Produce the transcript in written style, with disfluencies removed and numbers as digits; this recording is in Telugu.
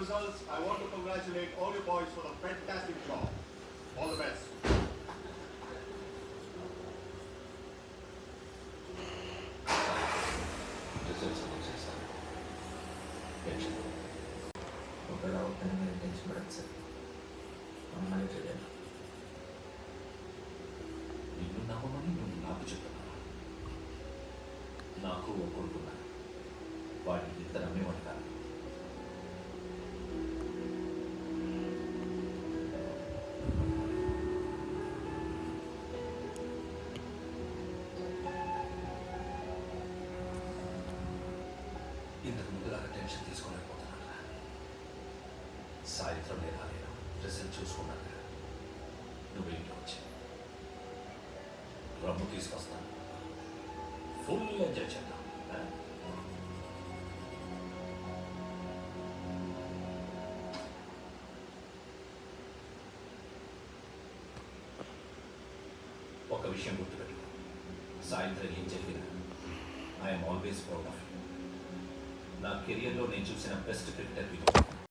results, I want to congratulate all you boys for the fantastic job. All the best. Results announce చేస్తాను. టెన్షన్ ఒకవేళ అవుతాను మీరు టెన్షన్ పడదు సార్. అమ్మాయి తెలియదు. నిన్ను నమ్మమని నువ్వు నాకు చెప్తున్నావా? నాకు ఒక కొడుకున్నాను. వాడిని ఇంత నమ్మేవాడు కాదు. ఇంతకు ముందులాగా టెన్షన్ తీసుకోలేకపోతున్నాను. సాయంత్రం లేదా నేను రిజల్ట్ చూసుకున్నాను. నువ్వు ఇంట్లో వచ్చి రమ్ము తీసుకొస్తాను. ఫుల్ ఎంజాయ్ చేద్దాం. ఒక విషయం గుర్తుపెట్టుకో, సాయంత్రం ఏం జరిగినా I'm always proud of you. నా కెరియర్లో నేను చూసిన బెస్ట్ క్రికెటర్